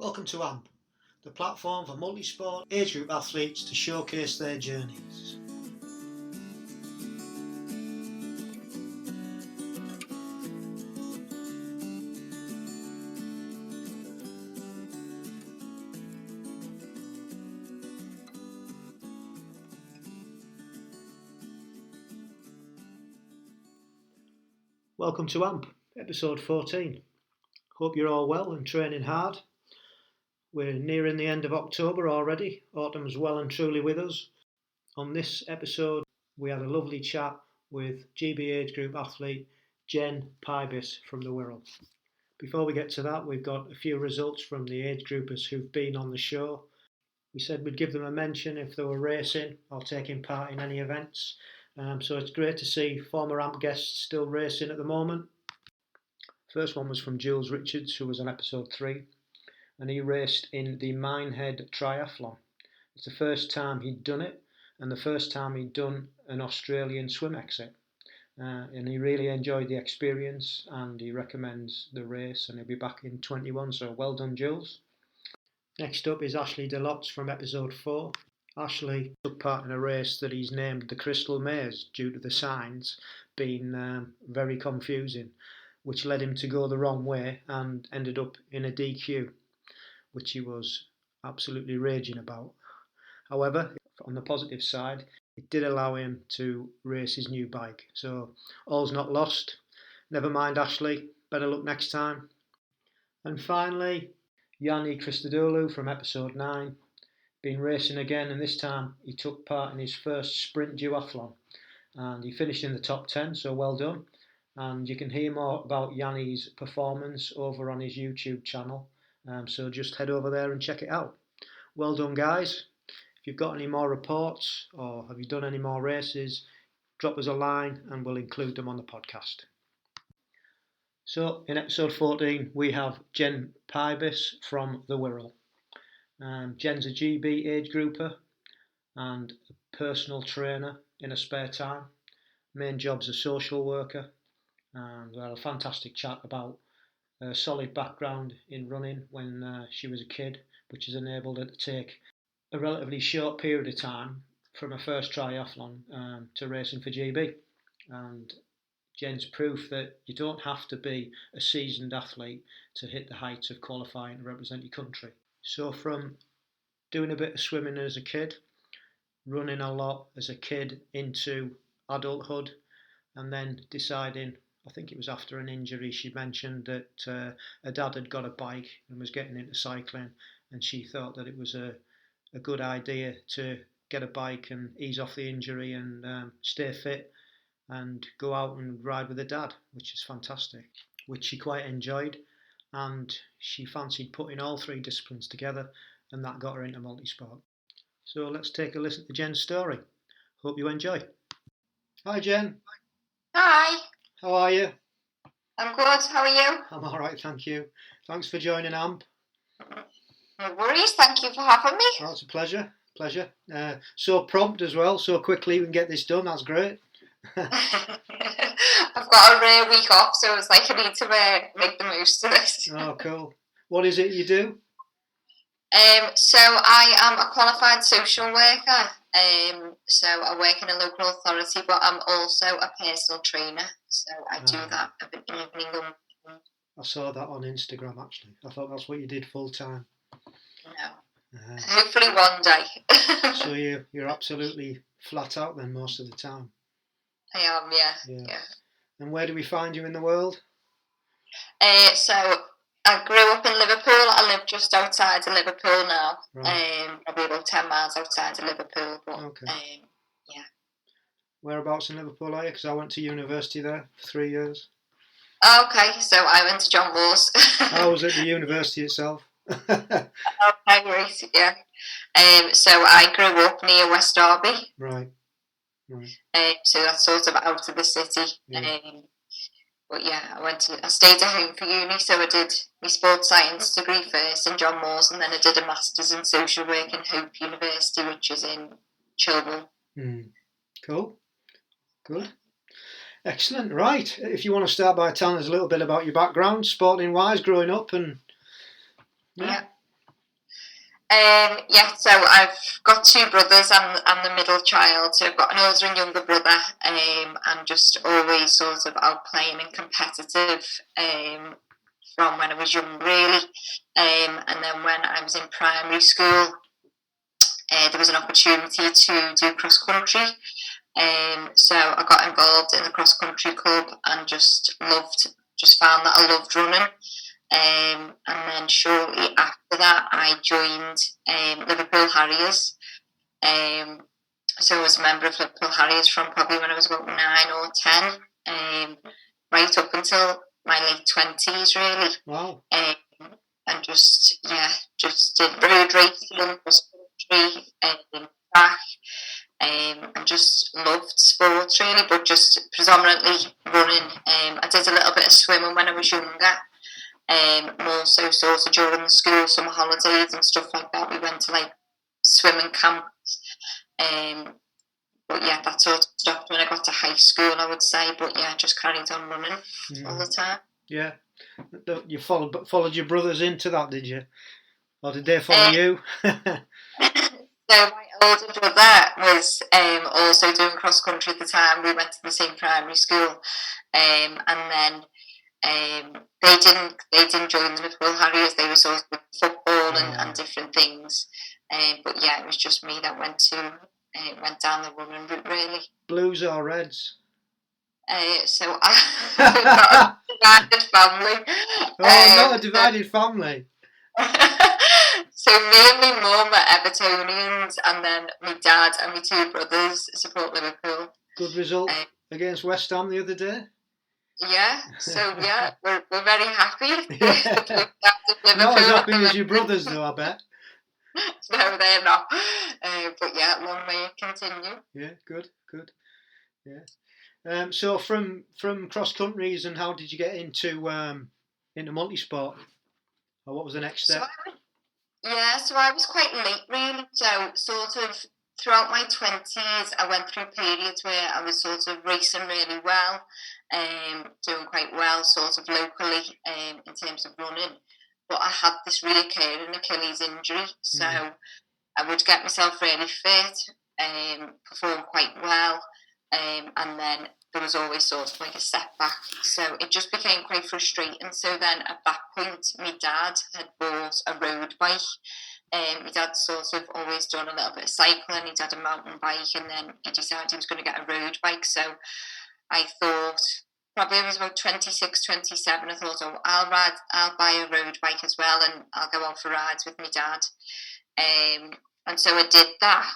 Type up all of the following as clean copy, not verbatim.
Welcome to AMP, the platform for multisport age group athletes to showcase their journeys. Welcome to AMP, episode 14. Hope you're all well and training hard. We're nearing the end of October already. Autumn's well and truly with us. On this episode, we had a lovely chat with GB age group athlete Jen Pybis from the Wirral. Before we get to that, we've got a few results from the age groupers who've been on the show. We said we'd give them a mention if they were racing or taking part in any events. So it's great to see former AMP guests still racing at the moment. First one was from Jules Richards, who was on episode 3, and he raced in the Minehead Triathlon. It's the first time he'd done it, and the first time he'd done an Australian swim exit. And he really enjoyed the experience, and he recommends the race, and he'll be back in 21, so well done, Jules. Next up is Ashley Delotz from episode 4. Ashley took part in a race that he's named the Crystal Maze due to the signs being very confusing, which led him to go the wrong way and ended up in a DQ, which he was absolutely raging about. However, on the positive side, it did allow him to race his new bike. So all's not lost. Never mind, Ashley. Better luck next time. And finally, Yanni Christodoulou from episode 9. Been racing again, and this time he took part in his first sprint duathlon. And he finished in the top 10, so well done. And you can hear more about Yanni's performance over on his YouTube channel. So just head over there and check it out. Well done, guys. If you've got any more reports or have you done any more races, drop us a line and we'll include them on the podcast. So in episode 14, we have Jen Pybis from the Wirral. Jen's a GB age grouper and a personal trainer in her spare time. Main job's a social worker. And we had a fantastic chat about a solid background in running when she was a kid, which has enabled her to take a relatively short period of time from her first triathlon to racing for GB. And Jen's proof that you don't have to be a seasoned athlete to hit the heights of qualifying to represent your country. So from doing a bit of swimming as a kid, running a lot as a kid into adulthood, and then deciding, I think it was after an injury, she mentioned that her dad had got a bike and was getting into cycling, and she thought that it was a good idea to get a bike and ease off the injury and stay fit and go out and ride with her dad, which is fantastic, which she quite enjoyed, and she fancied putting all 3 disciplines together, and that got her into multisport. So let's take a listen to Jen's story. Hope you enjoy. Hi, Jen. Hi. How are you? I'm good. How are you? I'm all right, thank you. Thanks for joining AMP. No worries. Thank you for having me. Oh, it's a pleasure. So prompt as well, so quickly we can get this done. That's great. I've got a rare week off, so it's like I need to make the most of it. Oh, cool. What is it you do? So I am a qualified social worker. So I work in a local authority, but I'm also a personal trainer. So I do that of an evening. I saw that on Instagram, actually. I thought that's what you did full time. No. Hopefully one day. So you're absolutely flat out then most of the time. I am, yeah. And where do we find you in the world? So I grew up in Liverpool. I live just outside of Liverpool now. Right. Probably about 10 miles outside of Liverpool. But, okay. Yeah. Whereabouts in Liverpool are you? Because I went to university there for 3 years. Okay, so I went to John Moores. I was at the university itself. Okay, great, yeah. So I grew up near West Derby. Right. So that's sort of out of the city. Yeah. But yeah, I stayed at home for uni, so I did my sports science degree first in John Moores, and then I did a master's in social work in Hope University, which is in Chilwell. Cool. Good. Excellent. Right. If you want to start by telling us a little bit about your background, sporting wise, growing up, and Yeah. Yeah, so I've got two brothers. I'm the middle child, so I've got an older and younger brother. I'm just always sort of out playing and competitive from when I was young, really. And then when I was in primary school, there was an opportunity to do cross country. So I got involved in the cross country club and just found that I loved running. And then shortly after that, I joined Liverpool Harriers. So I was a member of Liverpool Harriers from probably when I was about 9 or 10, right up until my late 20s, really. Wow. And just did road racing, cross country, track, and just loved sports, really, but just predominantly running. I did a little bit of swimming when I was younger. More so sort of during the school summer holidays and stuff like that. We went to like swimming camps. But yeah, that sort of stopped when I got to high school, I would say. But yeah, just carried on running all the time. Yeah. You followed your brothers into that, did you? Or did they follow you? So my older brother was also doing cross country at the time. We went to the same primary school. And then they didn't join the Liverpool Harriers. They were sort of football and different things. But yeah, it was just me that went down the running route, really. Blues or Reds? So I've got a divided family. Not a divided family. So me and my mum are Evertonians, and then my dad and my two brothers support Liverpool. Good result against West Ham the other day. Yeah, so yeah, we're very happy. Yeah. Not as happy as your brothers, though, I bet. No, they're not. But yeah, long may it continue. Yeah, good. Yeah. So from cross countries, and how did you get into multisport? Or what was the next step? So I was quite late, really. So sort of throughout my 20s, I went through periods where I was sort of racing really well, doing quite well sort of locally in terms of running. But I had this reoccurring Achilles injury, so I would get myself really fit, perform quite well, and then there was always sort of like a setback. So it just became quite frustrating. So then at that point, my dad had bought a road bike. My dad sort of always done a little bit of cycling. He'd had a mountain bike, and then he decided he was going to get a road bike. So I thought, probably I was about 26, 27. I thought, I'll buy a road bike as well, and I'll go out for rides with my dad. And so I did that.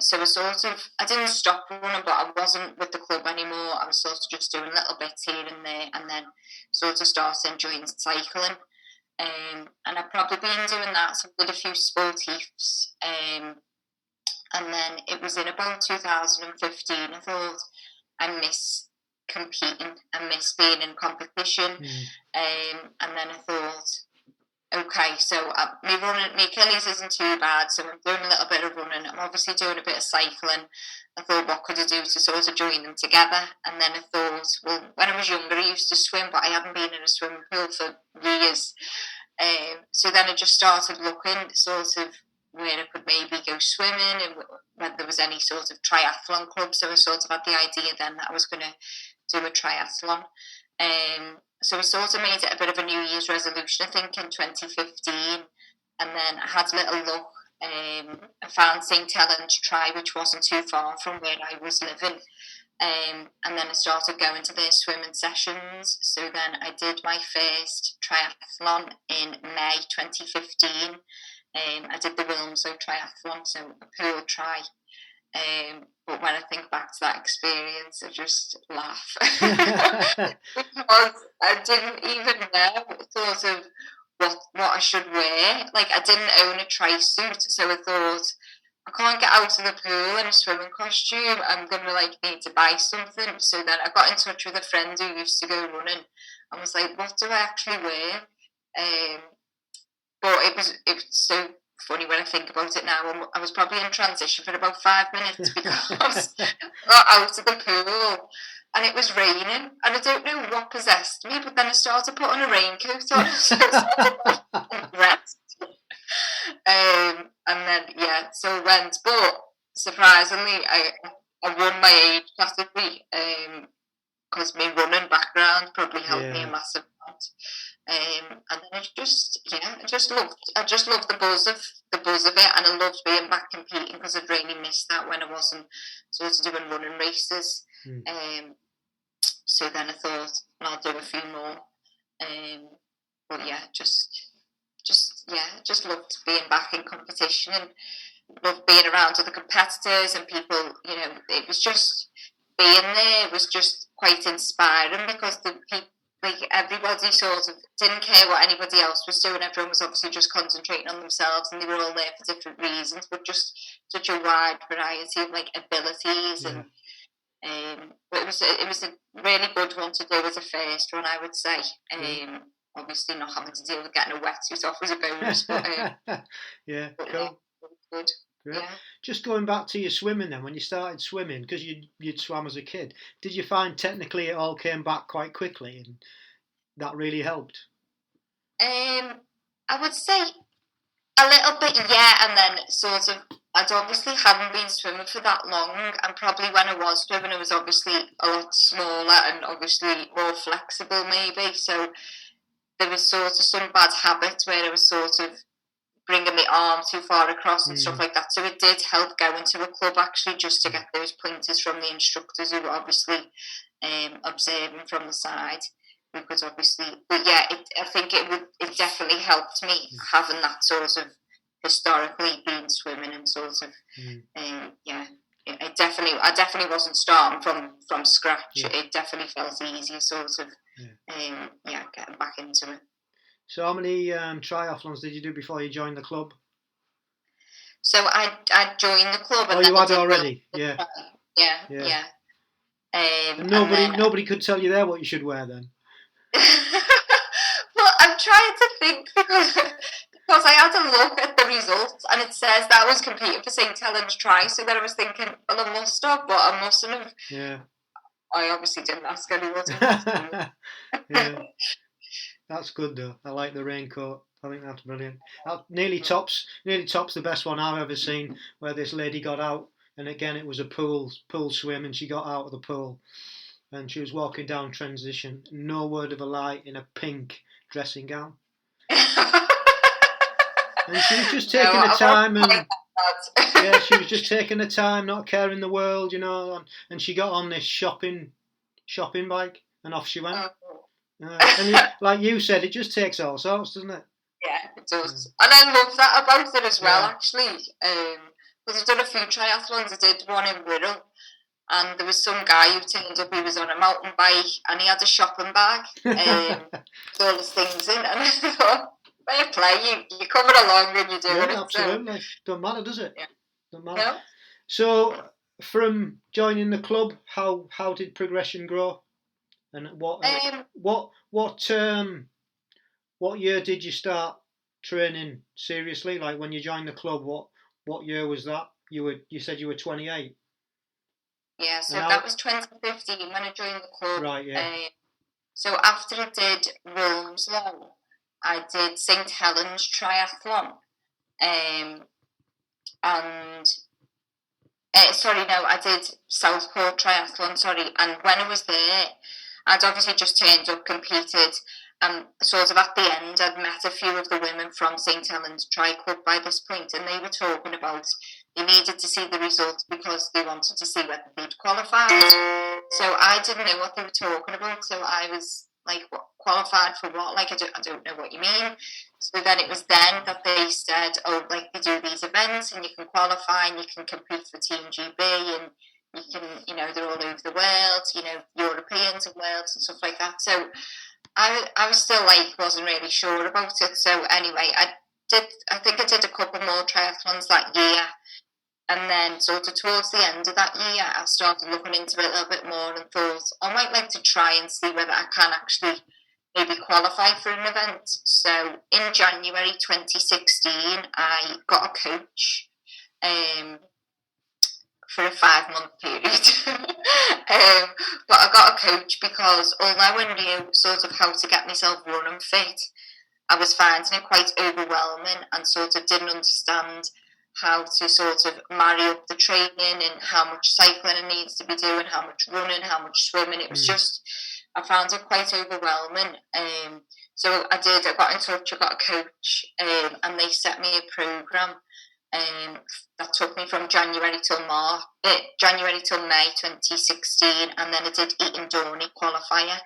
So I didn't stop running, but I wasn't with the club anymore. I was sort of just doing little bits here and there, and then sort of started enjoying cycling. And I've probably been doing that. So I did a few sportifs. And then it was in about 2015. I thought, I miss competing. I miss being in competition. And then I thought, okay, so my Achilles isn't too bad, so I'm doing a little bit of running. I'm obviously doing a bit of cycling. I thought, what could I do to sort of join them together? And then I thought, well, when I was younger, I used to swim, but I hadn't been in a swimming pool for years. So then I just started looking sort of where I could maybe go swimming and whether there was any sort of triathlon club. So I sort of had the idea then that I was going to do a triathlon. So I sort of made it a bit of a New Year's resolution, I think, in 2015. And then I had a little look. I found St Helens to try, which wasn't too far from where I was living. And then I started going to their swimming sessions. So then I did my first triathlon in May 2015. I did the Wilmslow triathlon, so a pool tri. But when I think back to that experience, I just laugh. Because I didn't even know sort of what I should wear. Like, I didn't own a tri-suit, so I thought, I can't get out of the pool in a swimming costume. I'm going to need to buy something. So then I got in touch with a friend who used to go running and was like, what do I actually wear? But it was so funny when I think about it now. I was probably in transition for about 5 minutes because I got out of the pool and it was raining, and I don't know what possessed me, but then I started putting a raincoat on, so I was dressed. then so it went. But surprisingly, I won my age category because my running background probably helped me a massive amount. And then I just loved the buzz of it, and I loved being back competing because I'd really missed that when I wasn't sort of doing running races. So then I thought, I'll do a few more. But just loved being back in competition and loved being around other competitors and people. It was just being there was just quite inspiring because the people. Like everybody sort of didn't care what anybody else was doing. Everyone was obviously just concentrating on themselves, and they were all there for different reasons. But just such a wide variety of like abilities, and it was a really good one to do as a first one, I would say. Obviously, not having to deal with getting a wetsuit off was a bonus, but cool. Good. Great. Yeah. Just going back to your swimming then, when you started swimming, because you'd swam as a kid, did you find technically it all came back quite quickly and that really helped? I would say a little bit, and then sort of, I'd obviously hadn't been swimming for that long, and probably when I was swimming, it was obviously a lot smaller and obviously more flexible maybe, so there was sort of some bad habits where I was sort of bringing my arm too far across and stuff like that. So it did help going to a club actually just to get those pointers from the instructors who were obviously observing from the side. Because obviously, I think it definitely helped me having that sort of historically been swimming and sort of I definitely wasn't starting from scratch. It definitely felt easier sort of getting back into it. So how many triathlons did you do before you joined the club? So I joined the club. And you had already? Yeah. Nobody could tell you there what you should wear then? Well, I'm trying to think because I had a look at the results and it says that I was competing for St. Helens Tri, so then I was thinking, well, I must have, but I mustn't have. Yeah. I obviously didn't ask anyone. Yeah. That's good though. I like the raincoat. I think that's brilliant. That nearly tops the best one I've ever seen, where this lady got out, and again it was a pool swim, and she got out of the pool, and she was walking down transition, no word of a lie, in a pink dressing gown, and she was just taking the time, and she was just taking the time, not caring the world, and she got on this shopping bike, and off she went. And like you said, it just takes all sorts, doesn't it? Yeah, it does. And I love that about it as well, actually. Because I've done a few triathlons. I did one in Wirral, and there was some guy who turned up. He was on a mountain bike, and he had a shopping bag with all his things in. And I thought, fair play, you're coming along and you're doing it. Absolutely. Don't matter, does it? Yeah. Don't matter. No. So, from joining the club, how did progression grow? And what year did you start training seriously? Like when you joined the club, what year was that? You said you were 28. Yeah, so that was 2015 when I joined the club. Right, yeah. So after I did Wilmslow, I did St. Helens Triathlon, I did Southport Triathlon, and when I was there, I'd obviously just turned up, competed, and sort of at the end, I'd met a few of the women from St. Helens Tri Club by this point, and they were talking about they needed to see the results because they wanted to see whether they'd qualified. So I didn't know what they were talking about, so I was like, what, qualified for what? Like, I don't know what you mean. So then it was then that they said, oh, like, they do these events, and you can qualify, and you can compete for Team GB, and you can, they're all over the world, Europeans and worlds and stuff like that. So I was still wasn't really sure about it. So anyway, I think I did a couple more triathlons that year. And then sort of towards the end of that year, I started looking into it a little bit more and thought, I might like to try and see whether I can actually maybe qualify for an event. So in January 2016, I got a coach. For a 5-month period. But I got a coach because although I knew sort of how to get myself running fit, I was finding it quite overwhelming and sort of didn't understand how to sort of marry up the training and how much cycling I needs to be doing, how much running, how much swimming. It was just, I found it quite overwhelming. So I got in touch, I got a coach, and they set me a programme that took me from January till May 2016, and then I did Eton Dorney qualifier,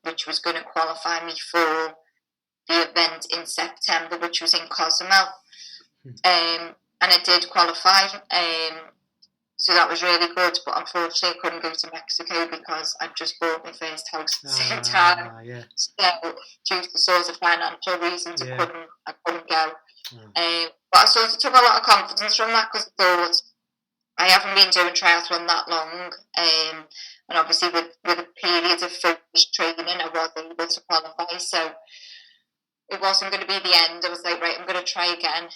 which was going to qualify me for the event in September, which was in Cozumel. And I did qualify, so that was really good, but unfortunately I couldn't go to Mexico because I'd just bought my first house at the same time. Yeah. So due to sort of financial reasons, I couldn't go. But I sort of took a lot of confidence from that, because I thought, I haven't been doing triathlon that long, and obviously with a period of focused training I was able to qualify, so it wasn't going to be the end. I was like, right, I'm going to try again.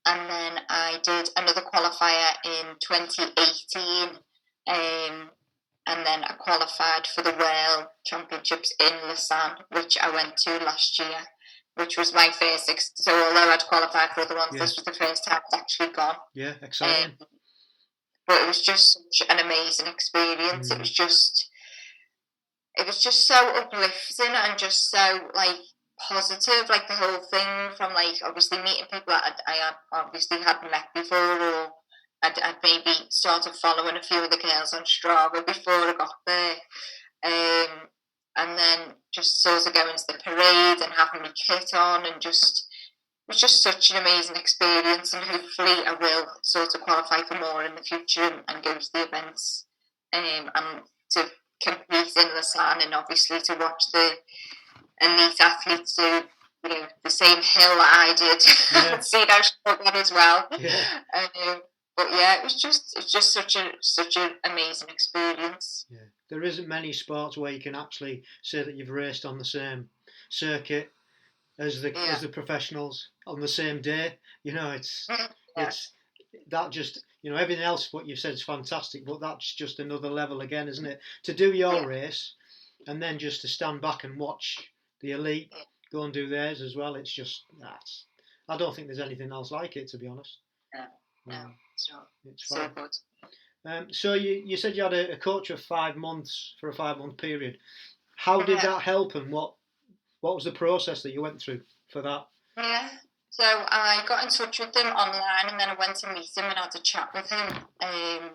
And then I did another qualifier in 2018, and then I qualified for the World Championships in Lausanne, which I went to last year, which was my first. So although I'd qualified for other ones, this was the first time I'd actually gone. Yeah, exciting. But it was just such an amazing experience. It was just so uplifting and just so positive, the whole thing, from obviously meeting people that I obviously hadn't met before, or I'd maybe started following a few of the girls on Strava before I got there, and then just sort of going to the parade and having my kit on, and just, it was just such an amazing experience, and hopefully I will sort of qualify for more in the future and go to the events, and to compete in Lausanne, and obviously to watch the elite athletes do, the same hill that I did. See how strong that as well. But yeah, it's just such an amazing experience. Yeah, there isn't many sports where you can actually say that you've raced on the same circuit as the professionals on the same day. It's that just, everything else what you've said is fantastic, but that's just another level again, isn't it? To do your race and then just to stand back and watch the elite go and do theirs as well, it's just, I don't think there's anything else like it, to be honest. No, it's so good. So you said you had a coach of 5 months for a 5-month period. How did that help, and what was the process that you went through for that? Yeah, so I got in touch with him online, and then I went to meet him and had a chat with him, and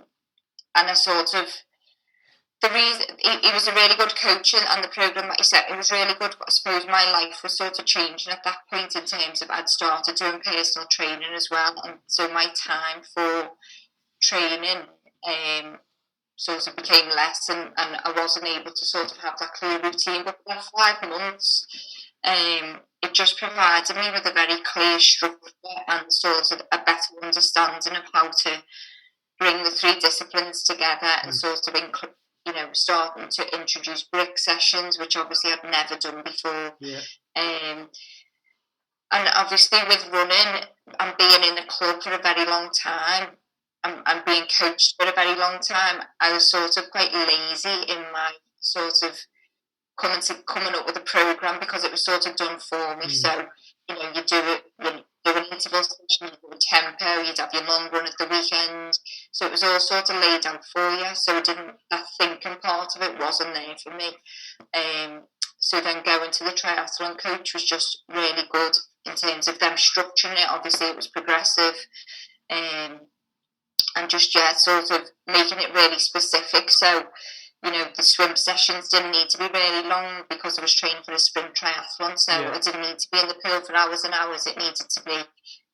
I sort of, the reason, he was a really good coach, and the programme that he set, it was really good, but I suppose my life was sort of changing at that point, in terms of I'd started doing personal training as well, and so my time for training sort of became less, and I wasn't able to sort of have that clear routine. But for 5 months, it just provided me with a very clear structure and sort of a better understanding of how to bring the 3 disciplines together, and sort of starting to introduce brick sessions, which obviously I'd never done before. And obviously with running and being in a club for a very long time, and being coached for a very long time, I was sort of quite lazy in my sort of coming up with a programme, because it was sort of done for me. So, you do it, you do an interval session, you do a tempo, you'd have your long run at the weekend. So it was all sort of laid out for you. So that thinking part of it wasn't there for me. So then going to the triathlon coach was just really good in terms of them structuring it. Obviously it was progressive. And just, sort of making it really specific. So, the swim sessions didn't need to be really long, because I was training for a sprint triathlon. So I didn't need to be in the pool for hours and hours. It needed to be,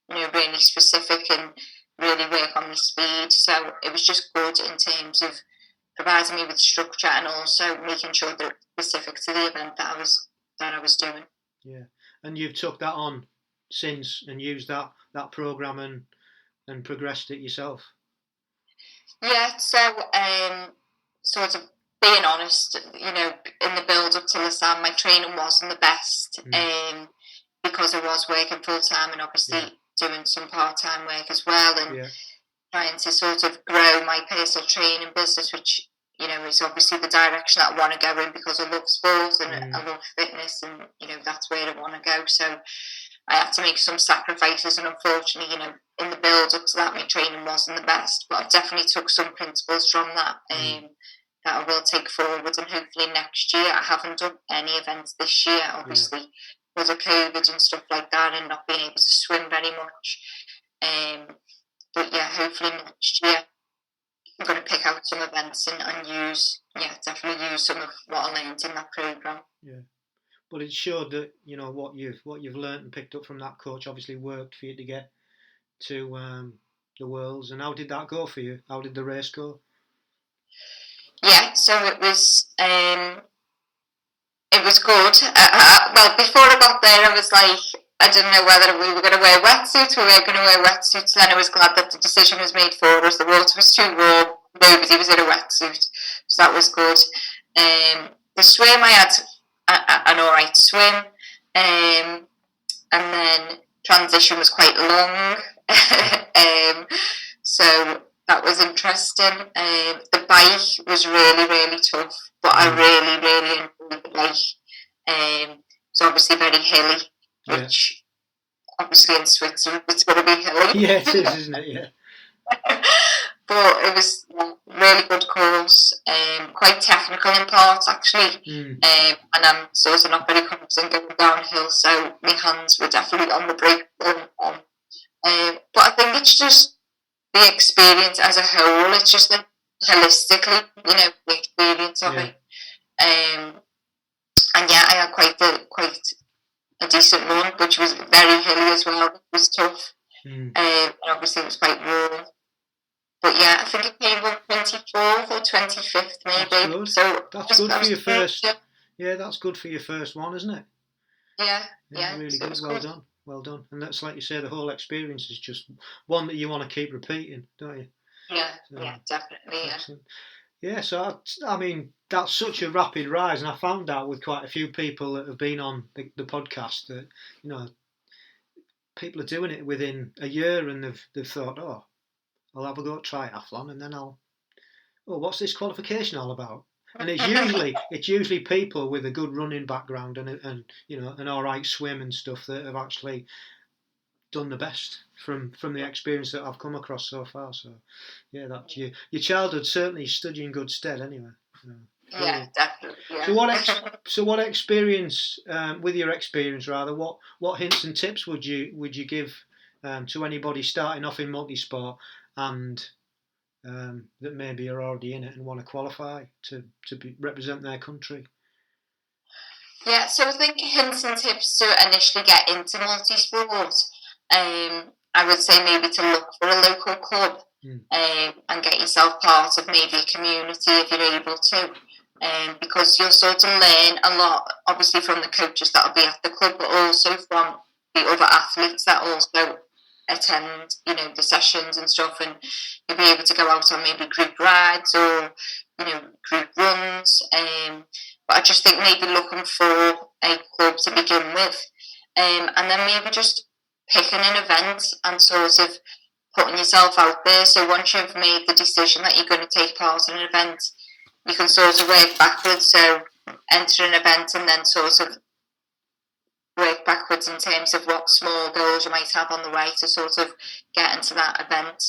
really specific and really work on my speed. So it was just good in terms of providing me with structure, and also making sure that it's specific to the event that I was doing. Yeah, and you've took that on since and used that programme and progressed it yourself. Yeah, so sort of being honest, in the build up to Lausanne, my training wasn't the best, because I was working full time, and obviously doing some part time work as well, and trying to sort of grow my personal training business, which is obviously the direction that I want to go in, because I love sport and I love fitness, and that's where I want to go. So I had to make some sacrifices, and unfortunately, in the build up to that, my training wasn't the best. But I've definitely took some principles from that that I will take forward, and hopefully next year. I haven't done any events this year, obviously, because of COVID and stuff like that, and not being able to swim very much. But yeah, hopefully next year I'm going to pick out some events and definitely use some of what I learned in that programme. Yeah. But it showed that what you've learnt and picked up from that coach obviously worked for you to get to the Worlds. And how did that go for you? How did the race go? Yeah, so it was good. Well, before I got there, I was like, I didn't know whether we were going to wear wetsuits. We were going to wear wetsuits. Then I was glad that the decision was made for us. The water was too warm. Nobody was in a wetsuit, so that was good. The swim, I had an alright swim, and then transition was quite long, so that was interesting. The bike was really, really tough, but I really, really enjoyed the bike. It's obviously very hilly, which obviously in Switzerland it's going to be hilly. Yeah, it is, isn't it? Yeah. But it was a really good course, quite technical in parts actually, and I'm sort of not very confident going downhill, so my hands were definitely on the brake. But I think it's just the experience as a whole. It's just like holistically, the experience of it. And yeah, I had quite a decent run, which was very hilly as well. It was tough, and obviously it was quite warm. But yeah, I think it came on 24th or 25th maybe. That's good. So that's good for your first. Yeah, that's good for your first one, isn't it? Yeah. Really so good. Well done. And that's like you say, the whole experience is just one that you want to keep repeating, don't you? Yeah, definitely. Excellent. Yeah, so I mean, that's such a rapid rise, and I found out with quite a few people that have been on the podcast that people are doing it within a year, and they've thought, oh, I'll have a go at triathlon, and then what's this qualification all about? And it's usually people with a good running background and an all right swim and stuff that have actually done the best from the experience that I've come across so far. So yeah, that your childhood certainly stood you in good stead anyway. Yeah, definitely. Yeah. So what experience, with your experience rather, what hints and tips would you give to anybody starting off in multisport and that maybe are already in it and want to qualify to represent their country? Yeah, so I think hints and tips to initially get into multisport, I would say maybe to look for a local club and get yourself part of maybe a community if you're able to, because you'll sort of learn a lot, obviously from the coaches that will be at the club, but also from the other athletes that also attend, the sessions and stuff, and you'll be able to go out on maybe group rides or, group runs. But I just think maybe looking for a club to begin with, and then maybe just picking an event and sort of putting yourself out there. So once you've made the decision that you're going to take part in an event, you can sort of work backwards. So enter an event and then sort of work backwards in terms of what small goals you might have on the way to sort of get into that event.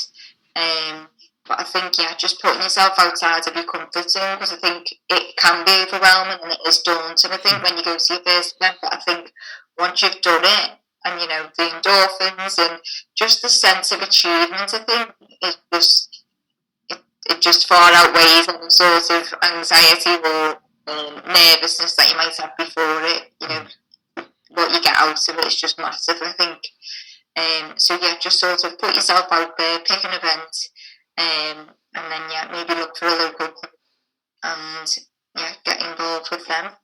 But I think, just putting yourself outside of your comfort zone, because I think it can be overwhelming and it is daunting, I think, when you go to your first event. But I think once you've done it, and, the endorphins and just the sense of achievement, I think, it just far outweighs any sort of anxiety or nervousness that you might have before it, what you get out of it is just massive, I think. So just sort of put yourself out there, pick an event, and then maybe look for a local club and get involved with them.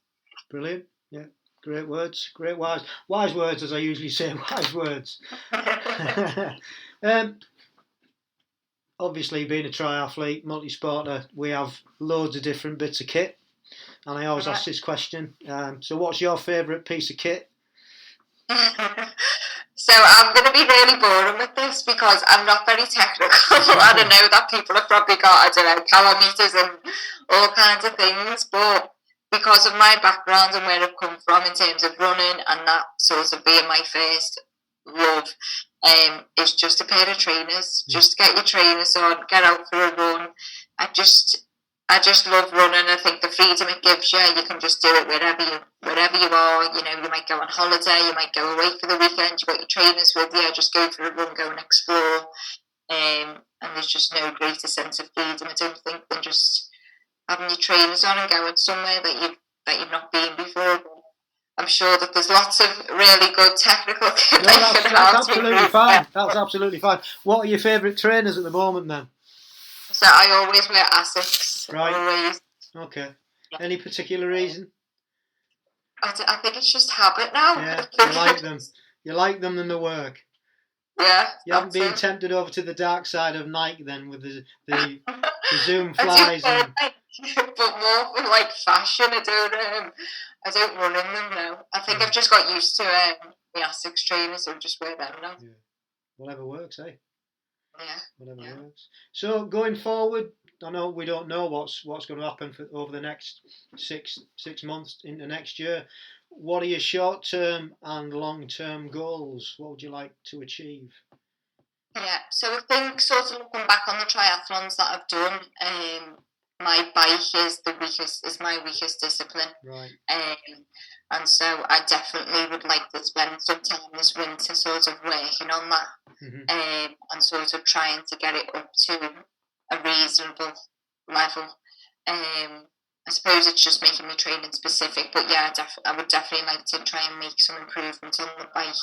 Brilliant. Yeah, great words, great wise words, as I usually say. Wise words. Obviously, being a triathlete, multisporter, we have loads of different bits of kit, and I always ask this question. So what's your favourite piece of kit? So I'm going to be really boring with this because I'm not very technical. I don't know that people have probably got, kilometres and all kinds of things, but because of my background and where I've come from in terms of running and that sort of being my first love is just a pair of trainers. Just get your trainers on, get out for a run. I just love running. I think the freedom it gives you, you can just do it wherever you are. You know, you might go on holiday, you might go away for the weekend, you've got your trainers with you, just go for a run, go and explore. And there's just no greater sense of freedom, I don't think, than just having your trainers on and going somewhere that you've not been before. I'm sure that there's lots of really good technical tips. No, that's absolutely fine. That's absolutely fine. What are your favourite trainers at the moment then? So I always wear Asics. Right. Always. Okay. Yeah. Any particular reason? I think it's just habit now. Yeah, you like them. You like them and the work. Yeah. You haven't been tempted over to the dark side of Nike then with the Zoom flies and... But more for like fashion. I don't run in them now. I think I've just got used to the Asics trainers, so I just wear them now. Yeah. Whatever works, eh? Yeah. Whatever works. So going forward, I know we don't know what's going to happen over the next six months into next year. What are your short-term and long-term goals? What would you like to achieve? Yeah, so I think sort of looking back on the triathlons that I've done, my bike is my weakest discipline. Right. And so I definitely would like to spend some time this winter sort of working on that, and sort of trying to get it up to a reasonable level. I suppose it's just making me training specific, but yeah, I would definitely like to try and make some improvements on the bike.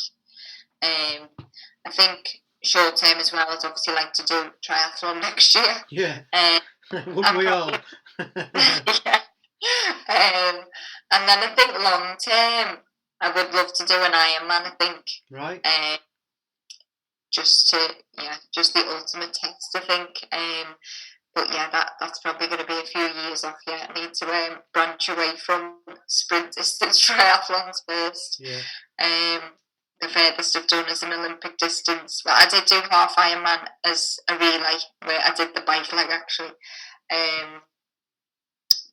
I think short term as well, I'd obviously like to do triathlon next year. Yeah, wouldn't we all? Yeah. And then I think long term, I would love to do an Ironman. I think. Right. Just the ultimate test, I think. But yeah, that's probably going to be a few years off yet. I need to branch away from sprint distance triathlons first. Yeah. The furthest I've done is an Olympic distance. But I did do half Ironman as a relay, where I did the bike leg actually.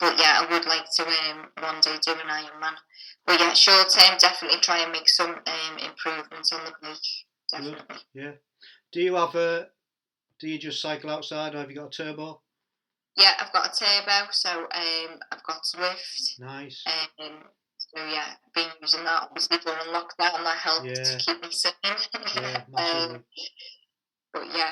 But yeah, I would like to one day do an Ironman. But yeah, short term, definitely try and make some improvements on the bike. Definitely. Good. Yeah. Do you just cycle outside, or have you got a turbo? Yeah, I've got a turbo, so I've got Swift. Nice. So yeah, been using that obviously during lockdown. That helped to keep me sane. Yeah, massively. But yeah,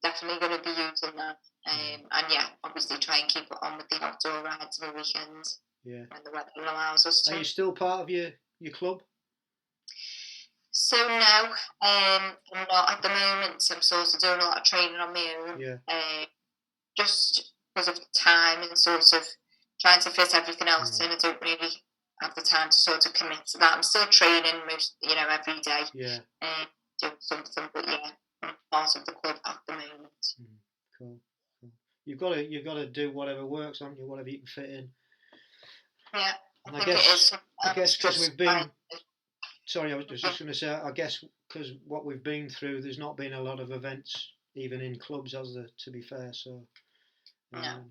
definitely going to be using that. And yeah, obviously try and keep it on with the outdoor rides on the weekends. Yeah. When the weather allows us to. Are you still part of your club? So no, I'm not at the moment. I'm sort of doing a lot of training on my own. Yeah. Just because of time and sort of trying to fit everything else in. I don't really have the time to sort of commit to that. I'm still training every day. Yeah. Doing something, but yeah, I'm part of the club at the moment. Cool. You've got to do whatever works, haven't you? Whatever you can fit in. Yeah. And I guess because we've been. Sorry, I was just going to say, I guess because what we've been through, there's not been a lot of events, even in clubs, has there, to be fair, so... No.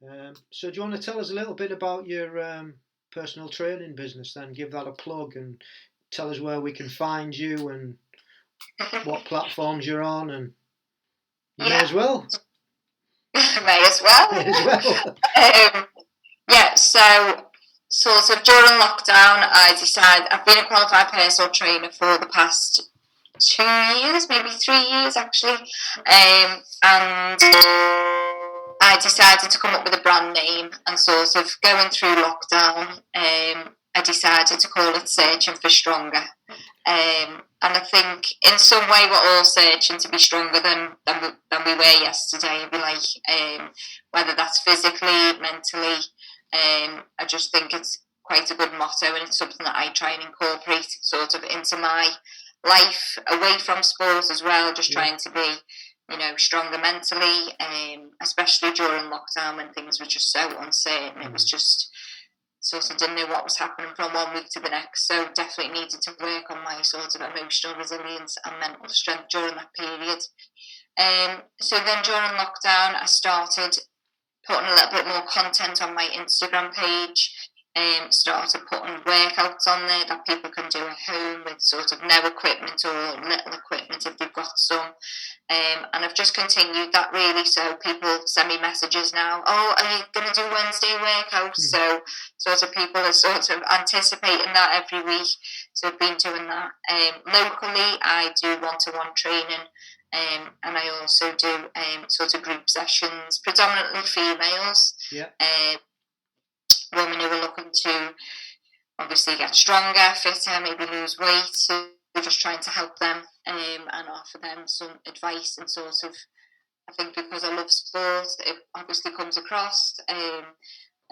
Yeah. So do you want to tell us a little bit about your personal training business then? Give that a plug and tell us where we can find you and what platforms you're on, and you may as well. May as well. Yeah, so... Sort of during lockdown, I've been a qualified personal trainer for the past 2 years, maybe 3 years actually, and I decided to come up with a brand name, and sort of going through lockdown, I decided to call it Searching for Stronger. And I think in some way we're all searching to be stronger than we were yesterday, if you like, whether that's physically, mentally. I just think it's quite a good motto, and it's something that I try and incorporate sort of into my life away from sport as well, just trying to be, stronger mentally, especially during lockdown when things were just so uncertain. It was just sort of didn't know what was happening from one week to the next, so definitely needed to work on my sort of emotional resilience and mental strength during that period. So then during lockdown, I started putting a little bit more content on my Instagram page, started putting workouts on there that people can do at home sort of no equipment or little equipment if they've got some. And I've just continued that really, so people send me messages now, oh, are you going to do Wednesday workouts? So sort of people are sort of anticipating that every week, so I've been doing that. Locally, I do one-to-one training, and I also do sort of group sessions, predominantly females, women who are looking to obviously get stronger, fitter, maybe lose weight, so we're just trying to help them and offer them some advice, and sort of, I think because I love sport, it obviously comes across, and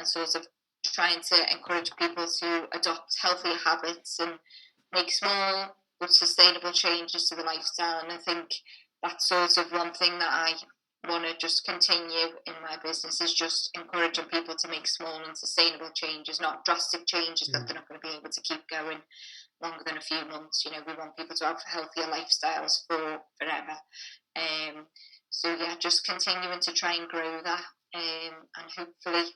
sort of trying to encourage people to adopt healthier habits and make small but sustainable changes to the lifestyle. And I think that's sort of one thing that I want to just continue in my business, is just encouraging people to make small and sustainable changes, not drastic changes that they're not going to be able to keep going longer than a few months. You know, we want people to have healthier lifestyles for forever. So yeah, just continuing to try and grow that, and hopefully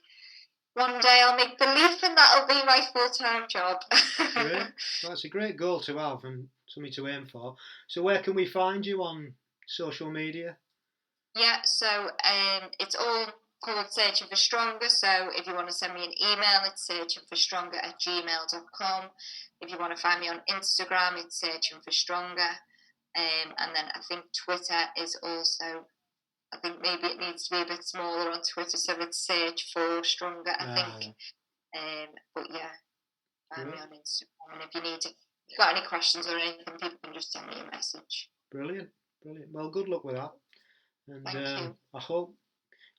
one day I'll make the leap and that'll be my full-time job. Great. Well, that's a great goal to have and something to aim for. So where can we find you on social media? Yeah, so it's all called Searching for Stronger. So if you want to send me an email, it's searchingforstronger@gmail.com. If you want to find me on Instagram, it's Searching for Stronger. And then I think Twitter is also, I think maybe it needs to be a bit smaller on Twitter, so it's Search for Stronger, I think. But yeah, find me on Instagram. And if you've got any questions or anything, people can just send me a message. Brilliant. Well, good luck with that. And Thank you. I hope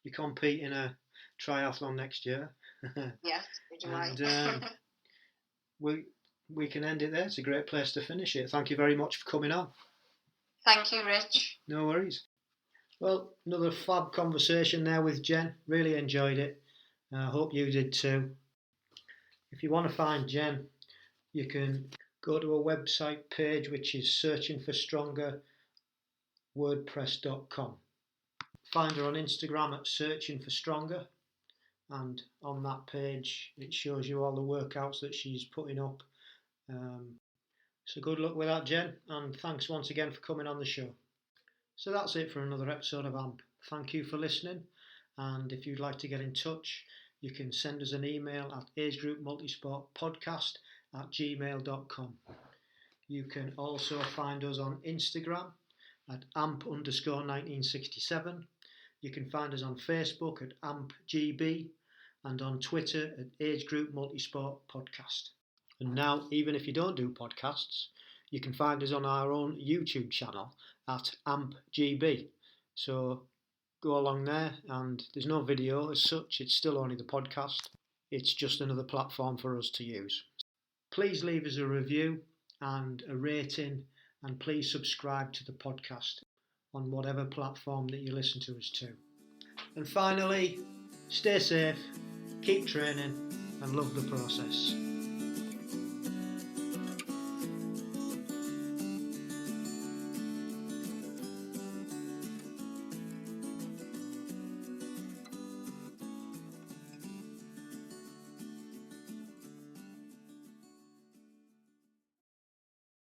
you compete in a triathlon next year. Yes, so do and we can end it there. It's a great place to finish it. Thank you very much for coming on. Thank you, Rich. No worries. Well, another fab conversation there with Jen. Really enjoyed it. I hope you did too. If you want to find Jen, you can go to a website page which is searchingforstronger.wordpress.com. Find her on Instagram at searchingforstronger, and on that page it shows you all the workouts that she's putting up. So good luck with that, Jen, and thanks once again for coming on the show. So that's it for another episode of AMP. Thank you for listening, and if you'd like to get in touch, you can send us an email at agegroupmultisportpodcast@gmail.com. You can also find us on Instagram at amp_1967. You can find us on Facebook at ampgb and on Twitter at agegroupmultisportpodcast. And now, even if you don't do podcasts, you can find us on our own YouTube channel at ampgb. So go along there, and there's no video as such, it's still only the podcast. It's just another platform for us to use. Please leave us a review and a rating, and please subscribe to the podcast on whatever platform that you listen to us to. And finally, stay safe, keep training, and love the process.